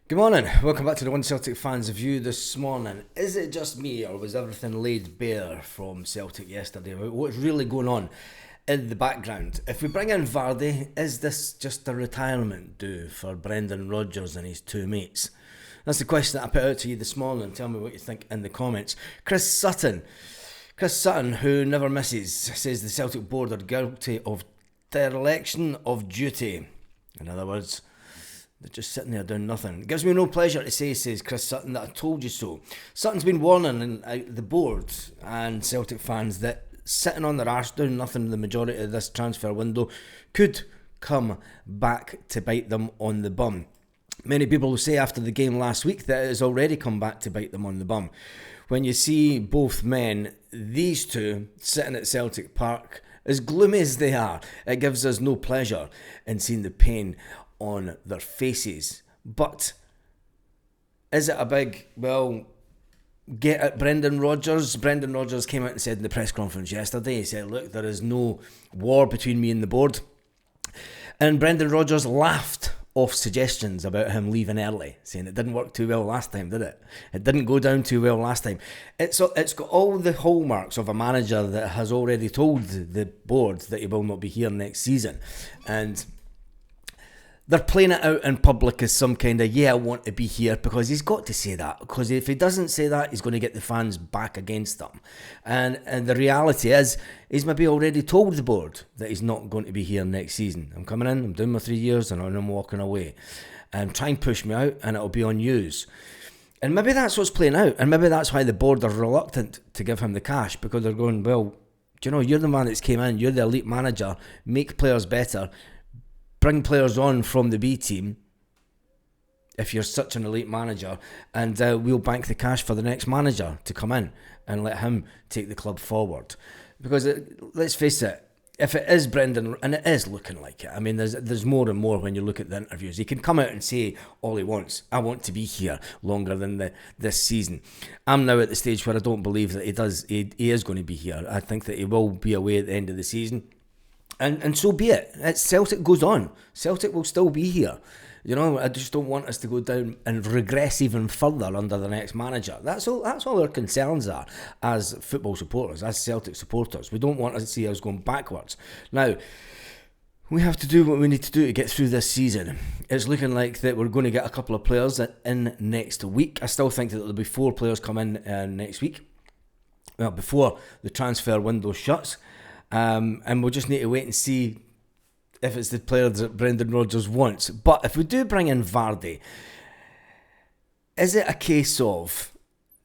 Good morning, welcome back to the One Celtic Fans View this morning. Is it just me, or was everything laid bare from Celtic yesterday about what's really going on in the background? If we bring in Vardy, is this just a retirement do for Brendan Rodgers and his two mates? That's the question that I put out to you this morning. Tell me what you think in the comments. Chris Sutton, who never misses, says the Celtic board are guilty of dereliction of duty. In other words, they're just sitting there doing nothing. It gives me no pleasure to say, says Chris Sutton, that I told you so. Sutton's been warning the board and Celtic fans that sitting on their arse doing nothing the majority of this transfer window could come back to bite them on the bum. Many people will say after the game last week that it has already come back to bite them on the bum. When you see both men, these two, sitting at Celtic Park, as gloomy as they are, it gives us no pleasure in seeing the pain on their faces. But is it a big, get at Brendan Rodgers? Brendan Rodgers came out and said in the press conference yesterday, he said, look, there is no war between me and the board. And Brendan Rodgers laughed off suggestions about him leaving early, saying it didn't work too well last time, did it? It didn't go down too well last time. It's got all the hallmarks of a manager that has already told the board that he will not be here next season. And they're playing it out in public as some kind of, I want to be here, because he's got to say that. Because if he doesn't say that, he's going to get the fans back against him. And the reality is, he's maybe already told the board that he's not going to be here next season. I'm coming in, I'm doing my 3 years, and I'm walking away. And try and push me out, and it'll be on yous. And maybe that's what's playing out. And maybe that's why the board are reluctant to give him the cash, because they're going, well, you're the man that's came in, you're the elite manager, make players better, bring players on from the B team if you're such an elite manager, and we'll bank the cash for the next manager to come in and let him take the club forward. Because let's face it, if it is Brendan, and it is looking like it, I mean, there's more and more when you look at the interviews. He can come out and say all he wants. I want to be here longer than this season. I'm now at the stage where I don't believe that he is going to be here. I think that he will be away at the end of the season. And so be it. Celtic goes on. Celtic will still be here. I just don't want us to go down and regress even further under the next manager. That's all our concerns are as football supporters, as Celtic supporters. We don't want to see us going backwards. Now, we have to do what we need to do to get through this season. It's looking like that we're going to get a couple of players in next week. I still think that there'll be 4 players come in next week. Well, before the transfer window shuts. And we'll just need to wait and see if it's the player that Brendan Rodgers wants. But if we do bring in Vardy, is it a case of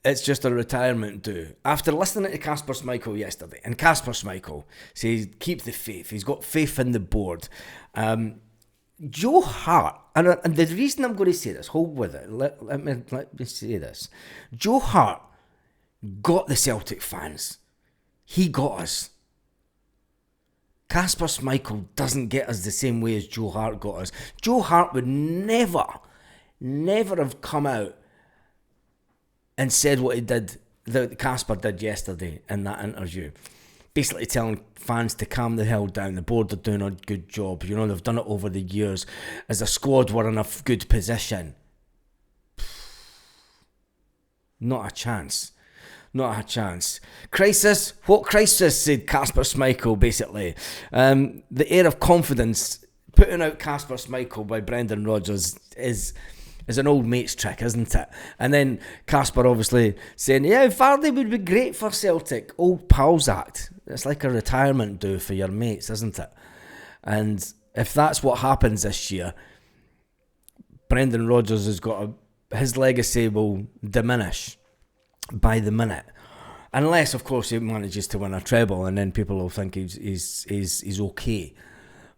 it's just a retirement do? After listening to Kasper Schmeichel yesterday, and Kasper Schmeichel says keep the faith, he's got faith in the board. Joe Hart, and the reason I'm going to say this, hold with it, let me say this. Joe Hart got the Celtic fans. He got us. Kasper Schmeichel doesn't get us the same way as Joe Hart got us. Joe Hart would never have come out and said what he did, that Kasper did yesterday in that interview. Basically telling fans to calm the hell down. The board are doing a good job. They've done it over the years. As a squad, we're in a good position. Not a chance. Not a chance. Crisis? What crisis? Said Kasper Schmeichel, basically. The air of confidence, putting out Kasper Schmeichel by Brendan Rodgers is an old mate's trick, isn't it? And then Kasper obviously saying, Vardy would be great for Celtic. Old pals act. It's like a retirement do for your mates, isn't it? And if that's what happens this year, Brendan Rodgers has got his legacy will diminish by the minute, unless of course he manages to win a treble, and then people will think he's okay.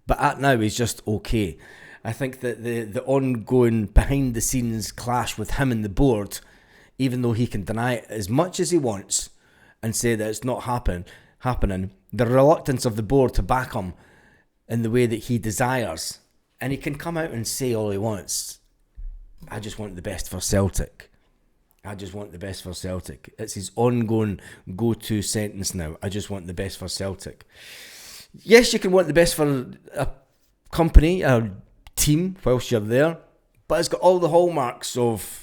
But at now he's just okay. I think that the ongoing behind the scenes clash with him and the board, even though he can deny it as much as he wants and say that it's not happening, the reluctance of the board to back him in the way that he desires, and he can come out and say all he wants. I just want the best for Celtic. I just want the best for Celtic. It's his ongoing go-to sentence now. I just want the best for Celtic. Yes, you can want the best for a company, a team, whilst you're there. but it's got all the hallmarks of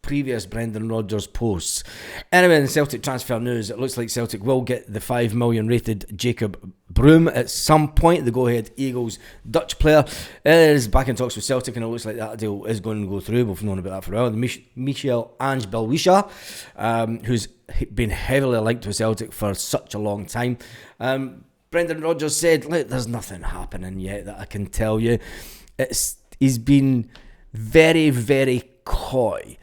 previous Brendan Rodgers posts. Anyway, in Celtic transfer news, it looks like Celtic will get the $5 million rated Jacob Broom at some point. The go-ahead Eagles Dutch player is back in talks with Celtic, and it looks like that deal is going to go through. We've known about that for a while. Michel Ange Belwisha, who's been heavily linked with Celtic for such a long time. Brendan Rodgers said, look, there's nothing happening yet that I can tell you. He's been very, very coy.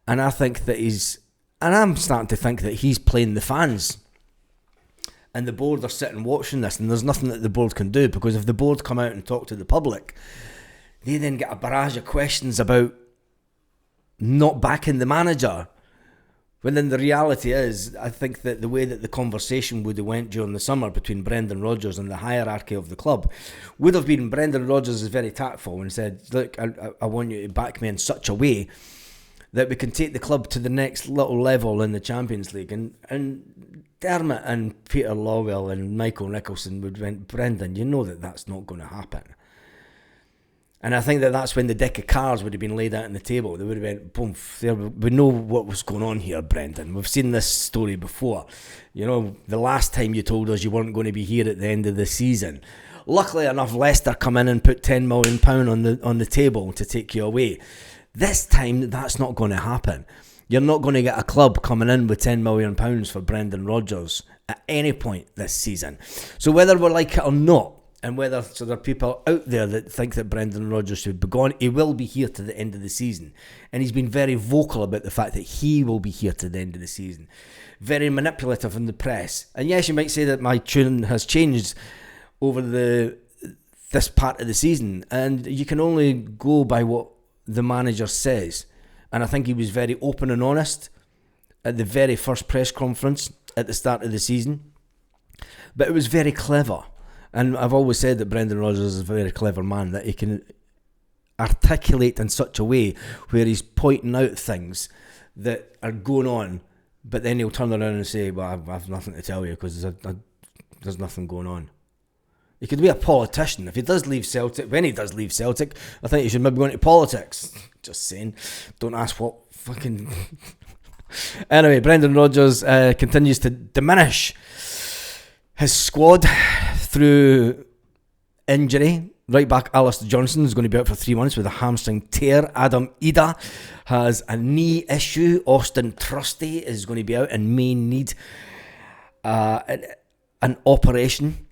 And I think that I'm starting to think that he's playing the fans. And the board are sitting watching this, and there's nothing that the board can do, because if the board come out and talk to the public, they then get a barrage of questions about not backing the manager. When then the reality is, I think that the way that the conversation would have went during the summer between Brendan Rodgers and the hierarchy of the club would have been, Brendan Rodgers is very tactful and said, look, I want you to back me in such a way that we can take the club to the next little level in the Champions League. And Dermot and Peter Lawwell and Michael Nicholson would went, Brendan, you know that that's not going to happen. And I think that that's when the deck of cards would have been laid out on the table. They would have went, boom, we know what was going on here, Brendan. We've seen this story before. You know, the last time you told us you weren't going to be here at the end of the season. Luckily enough, Leicester come in and put £10 million on the table to take you away. This time, that's not going to happen. You're not going to get a club coming in with £10 million for Brendan Rodgers at any point this season. So whether we like it or not, and whether there are people out there that think that Brendan Rodgers should be gone, he will be here to the end of the season. And he's been very vocal about the fact that he will be here to the end of the season. Very manipulative in the press. And yes, you might say that my tune has changed over this part of the season. And you can only go by what the manager says. And I think he was very open and honest at the very first press conference at the start of the season. But it was very clever. And I've always said that Brendan Rodgers is a very clever man, that he can articulate in such a way where he's pointing out things that are going on, but then he'll turn around and say, well, I've nothing to tell you because there's nothing going on. He could be a politician. If he does leave Celtic, when he does leave Celtic, I think he should maybe go into politics. Just saying. Don't ask what fucking... Anyway, Brendan Rodgers continues to diminish his squad through injury. Right back Alistair Johnson is going to be out for 3 months with a hamstring tear. Adam Ida has a knee issue. Austin Trusty is going to be out and may need an operation.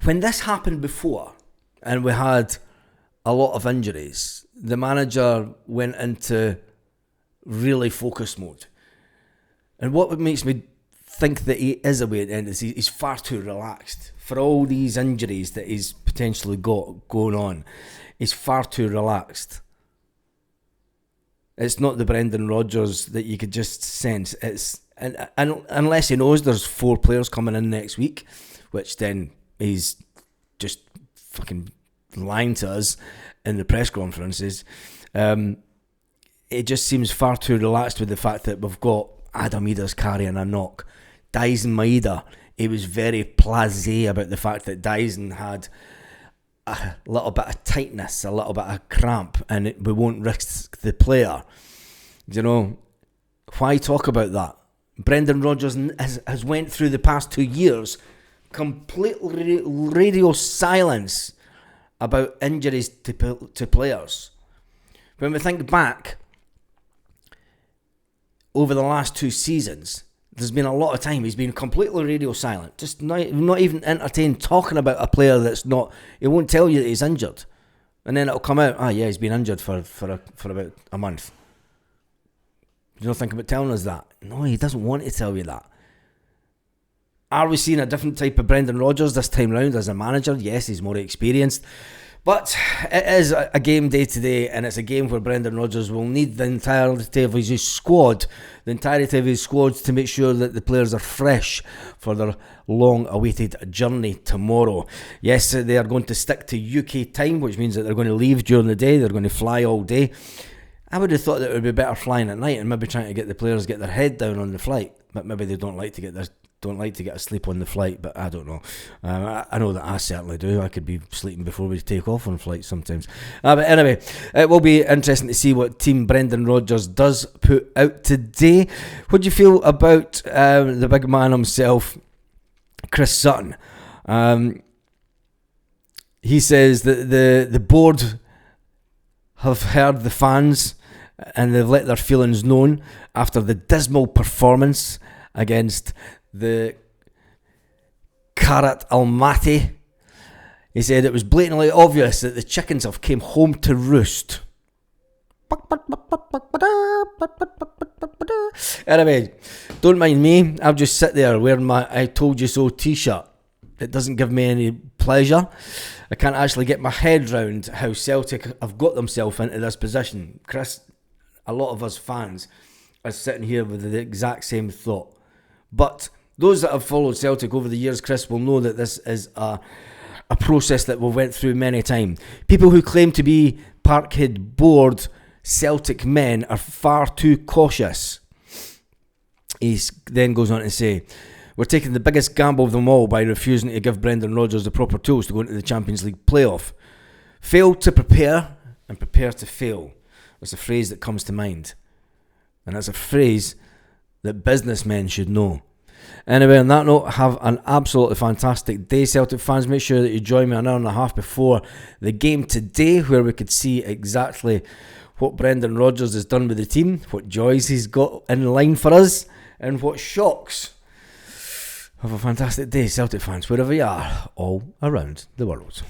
When this happened before and we had a lot of injuries, the manager went into really focus mode. And what makes me think that he is away at the end of the season, he's far too relaxed. For all these injuries that he's potentially got going on, he's far too relaxed. It's not the Brendan Rodgers that you could just sense. It's and unless he knows there's 4 players coming in next week, which then he's just fucking lying to us in the press conferences. It just seems far too relaxed with the fact that we've got Adam Ida's carrying a knock. Dyson Maeda, he was very blasé about the fact that Dyson had a little bit of tightness, a little bit of cramp, and we won't risk the player. You know, why talk about that? Brendan Rodgers has went through the past 2 years complete radio silence about injuries to players. When we think back over the last 2 seasons, there's been a lot of time he's been completely radio silent, just not even entertained talking about a player that's not. He won't tell you that he's injured, and then it'll come out. Yeah, he's been injured for about a month. You don't think about telling us that? No, he doesn't want to tell you that. Are we seeing a different type of Brendan Rodgers this time round as a manager? Yes, he's more experienced. But it is a game day today, and it's a game where Brendan Rodgers will need the entirety of his squad, to make sure that the players are fresh for their long-awaited journey tomorrow. Yes, they are going to stick to UK time, which means that they're going to leave during the day. They're going to fly all day. I would have thought that it would be better flying at night and maybe trying to get the players get their head down on the flight, but maybe they don't like to get their don't like to get asleep on the flight, but I don't know. I know that I certainly do. I could be sleeping before we take off on flights sometimes. But anyway, it will be interesting to see what team Brendan Rodgers does put out today. What do you feel about the big man himself, Chris Sutton? He says that the board have heard the fans and they've let their feelings known after the dismal performance against the Karat Almaty. He said it was blatantly obvious that the chickens have came home to roost. Anyway, don't mind me. I'll just sit there wearing my I told you so t-shirt. It doesn't give me any pleasure. I can't actually get my head round how Celtic have got themselves into this position. Chris, a lot of us fans are sitting here with the exact same thought. But those that have followed Celtic over the years, Chris, will know that this is a process that we went through many times. People who claim to be Parkhead board Celtic men are far too cautious. He then goes on to say, we're taking the biggest gamble of them all by refusing to give Brendan Rodgers the proper tools to go into the Champions League playoff. Fail to prepare and prepare to fail. That's a phrase that comes to mind. And that's a phrase that businessmen should know. Anyway, on that note, have an absolutely fantastic day, Celtic fans. Make sure that you join me an hour and a half before the game today, where we could see exactly what Brendan Rodgers has done with the team, what joys he's got in line for us, and what shocks. Have a fantastic day, Celtic fans, wherever you are, all around the world.